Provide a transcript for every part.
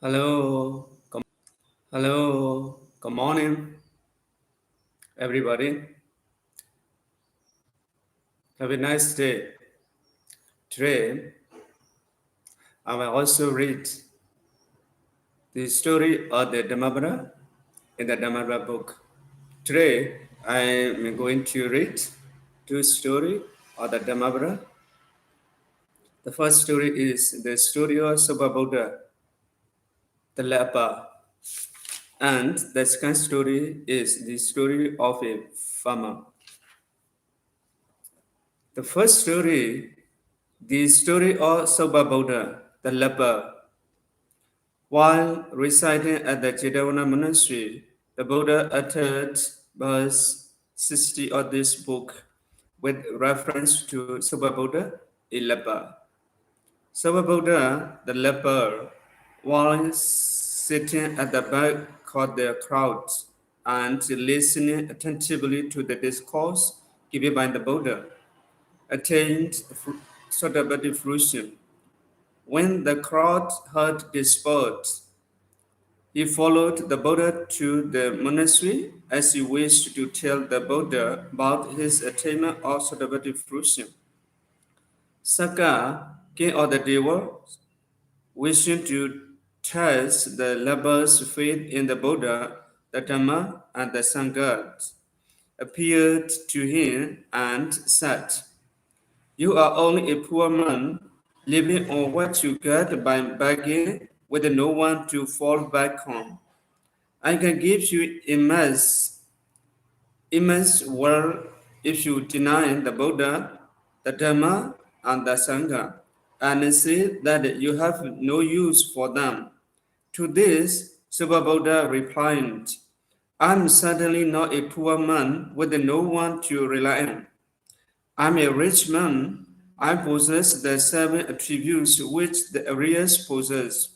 Hello, good morning, everybody. Have a nice day. Today, I will also read the story of the Dhammapada in the Dhammapada book. Today, I am going to read two stories of the Dhammapada. The first story is the story of Suppabuddha, the leper, and the second story is the story of a farmer. The first story, the story of Suppabuddha, the leper. While residing at the Jedavana monastery, the Buddha uttered verse 60 of this book with reference to Suppabuddha, a leper. Suppabuddha, the leper, was sitting at the back of the crowd and listening attentively to the discourse given by the Buddha, attained Suppabuddha fruition. When the crowd had dispersed, he followed the Buddha to the monastery as he wished to tell the Buddha about his attainment of Suppabuddha fruition. Saka, king of the devas, wishing to test the leper's faith in the Buddha, the Dhamma, and the Sangha, appeared to him and said, "You are only a poor man, living on what you get by begging with no one to fall back on. I can give you immense wealth if you deny the Buddha, the Dhamma, and the Sangha, and say that you have no use for them." To this, Suppabuddha replied, "I am certainly not a poor man with no one to rely on. I am a rich man. I possess the seven attributes which the Aryas possess.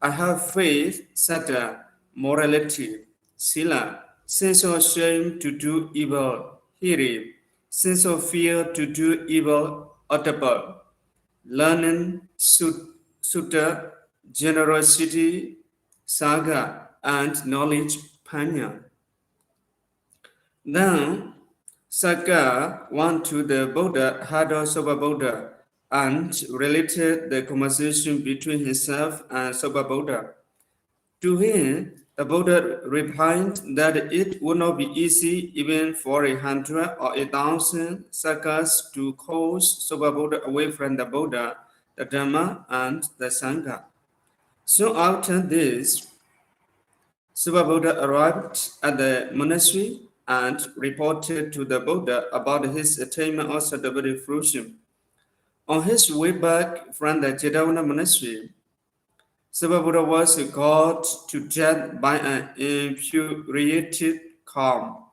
I have faith, sattva, morality, sila, sense of shame to do evil, hiri, sense of fear to do evil, ottappa, learning, sutta, generosity, saga, and knowledge, panya." Then Saka went to the Buddha, heard of Suppabuddha, and related the conversation between himself and Suppabuddha. To him, the Buddha replied that it would not be easy even for 100 or 1,000 sakas to cause Suppabuddha away from the Buddha, the Dhamma, and the Sangha. Soon after this, Suppabuddha arrived at the monastery and reported to the Buddha about his attainment of Suppabuddha fruition. On his way back from the Jedavana monastery, Suppabuddha was caught to death by an infuriated calm,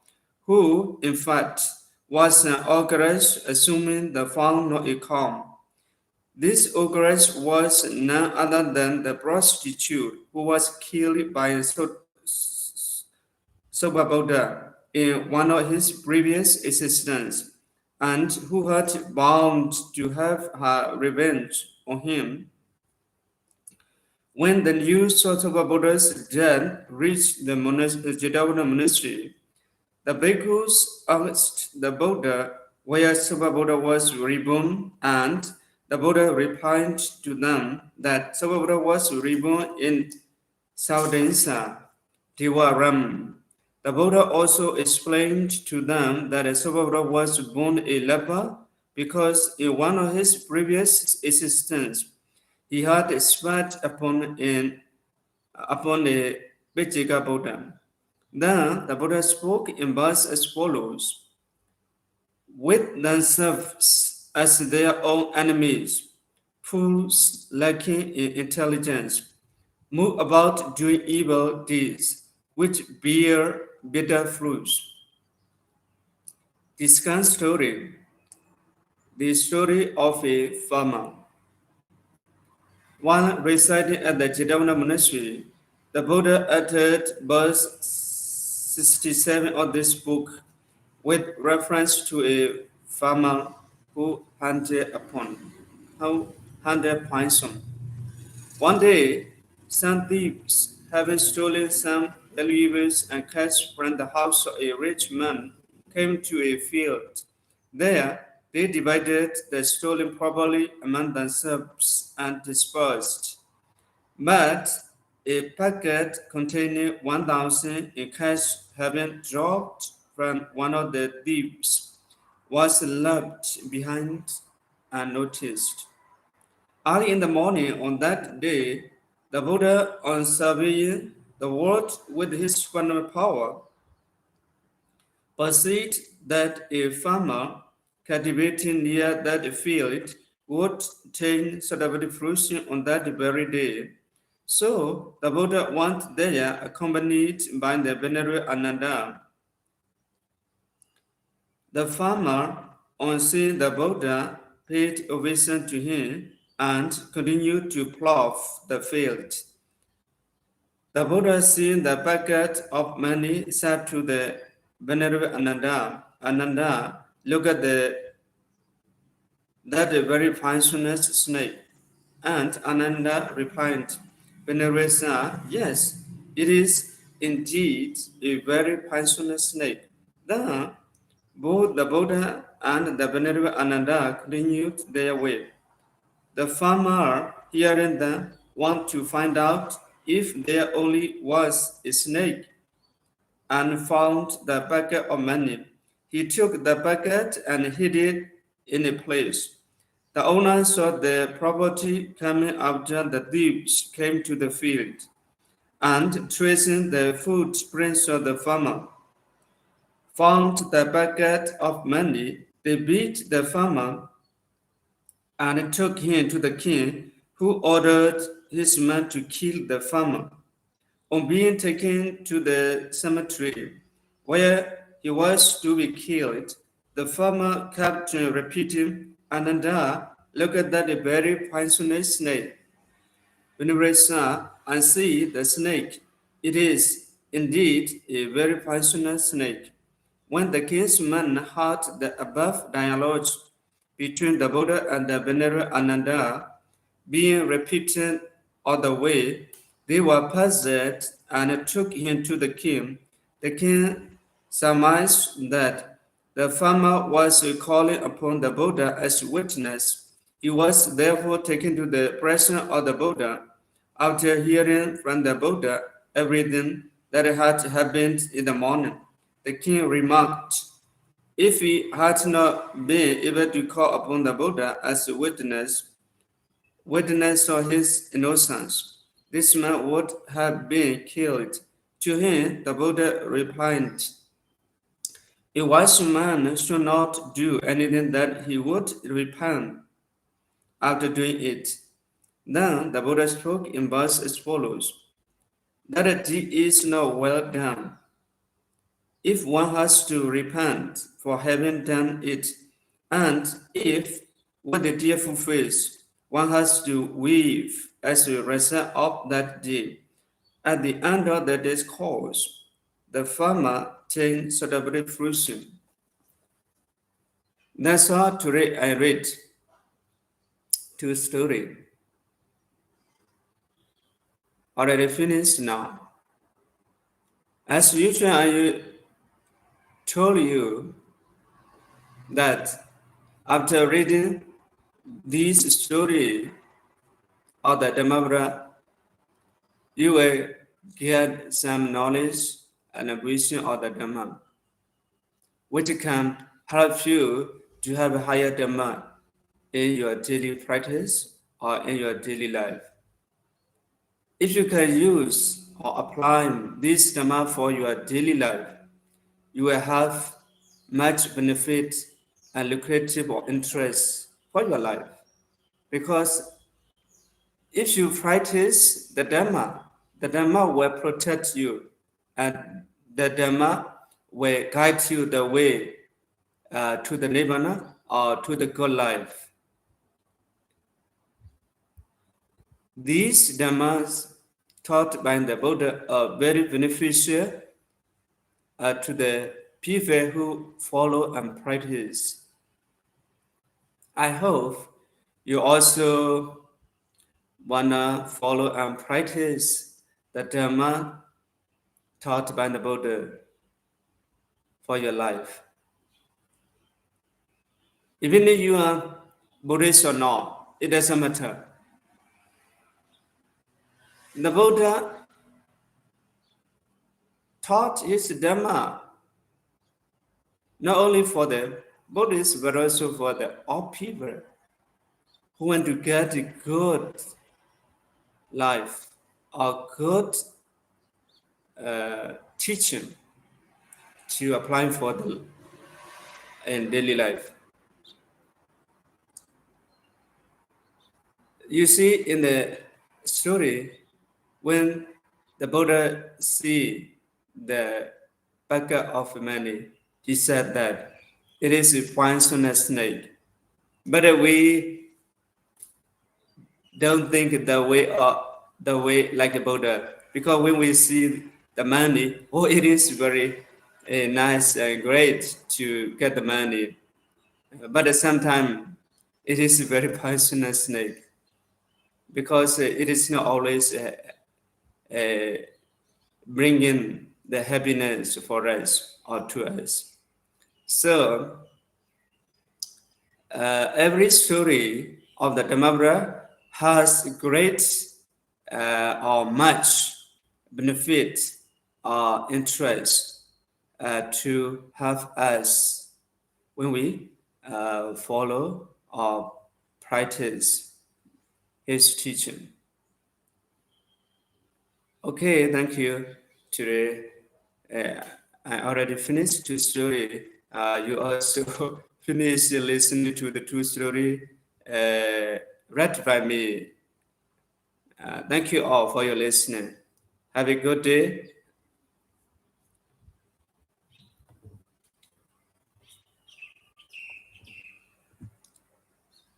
who, in fact, was an ogress assuming the form of a calm. This ogress was none other than the prostitute who was killed by Suppabuddha in one of his previous existences, and who had vowed to have her revenge on him. When the news of Suppabuddha's death reached the Jedavana monastery, the bhikkhus asked the Buddha where Suppabuddha was reborn, and the Buddha replied to them that Suppabuddha was reborn in Saudensa, Devaram. The Buddha also explained to them that Suppabuddha was born a leper because in one of his previous existences he had spat upon a Vijika Buddha. Then the Buddha spoke in verse as follows: "With themselves as their own enemies, fools lacking in intelligence, move about doing evil deeds, which bear bitter fruits." The second story, the story of a farmer. While residing at the Jedavana monastery, the Buddha uttered verse 67 of this book with reference to a farmer who hunted possum. One day, Some thieves, having stolen some valuables and cash from the house of a rich man, came to a field. There, they divided the stolen property among themselves and dispersed. But a packet containing 1,000 in cash having dropped from one of the thieves was left behind unnoticed. Early in the morning on that day, the Buddha, on surveying the world with his phenomenal power, perceived that a farmer cultivating near that field would obtain suitable fruition on that very day. So the Buddha went there accompanied by the Venerable Ananda. The farmer, on seeing the Buddha, paid obeisance to him and continued to plough the field. The Buddha, seeing the packet of money, said to the Venerable Ananda, Ananda, look at that very poisonous snake. And Ananda replied, Venerable Sir, yes, it is indeed a very poisonous snake. Then both the Buddha and the Venerable Ananda continued their way. The farmer, hearing them, wanted to find out if there only was a snake and found the bucket of money. He took the bucket and hid it in a place. The owner saw the property coming after the thieves came to the field, and tracing the footprints of the farmer, found the bucket of money. They beat the farmer and took him to the king, who ordered his men to kill the farmer. On being taken to the cemetery where he was to be killed, the farmer kept repeating, Ananda, look at that very poisonous snake. Venerable Sir, I see the snake. It is indeed a very poisonous snake. When the king's men heard the above dialogue between the Buddha and the Venerable Ananda being repeated all the way, they were puzzled and took him to the king. The king surmised that the farmer was calling upon the Buddha as witness. He was therefore taken to the presence of the Buddha. After hearing from the Buddha everything that had happened in the morning, the king remarked, if he had not been able to call upon the Buddha as a witness of his innocence, this man would have been killed. To him, the Buddha replied, a wise man should not do anything that he would repent after doing it. Then the Buddha spoke in verse as follows, that a deed is not well done if one has to repent for having done it, and if, with a tearful face, one has to weep as a result of that deed. At the end of the discourse, the farmer takes suitable fruition. That's all today I read two story. Already finished now. As usual, I told you that after reading this story of the Dhammapada, you will get some knowledge and vision of the Dhamma, which can help you to have a higher Dhamma in your daily practice or in your daily life. If you can use or apply this Dhamma for your daily life, you will have much benefit and lucrative or interest for your life. Because if you practice the Dhamma will protect you, and the Dhamma will guide you the way to the Nibbana or to the good life. These Dhammas taught by the Buddha are very beneficial to the people who follow and practice. I hope you also wanna follow and practice the Dharma taught by the Buddha for your life. Even if you are Buddhist or not, it doesn't matter. The Buddha taught his Dharma not only for the Buddhists but also for the all people who want to get a good life or good teaching to apply for the in daily life. You see in the story when the Buddha see the bucket of money, he said that it is a poisonous snake. But we don't think the way like a Buddha, because when we see the money, oh, it is very nice and great to get the money, but at some time it is a very poisonous snake because it is not always bringing the happiness for us or to us. So every story of the Dhammapada has great or much benefit or interest to have us when we follow or practice his teaching. Okay, thank you. Today, I already finished two story. You also finished listening to the two story read by me. Thank you all for your listening. Have a good day.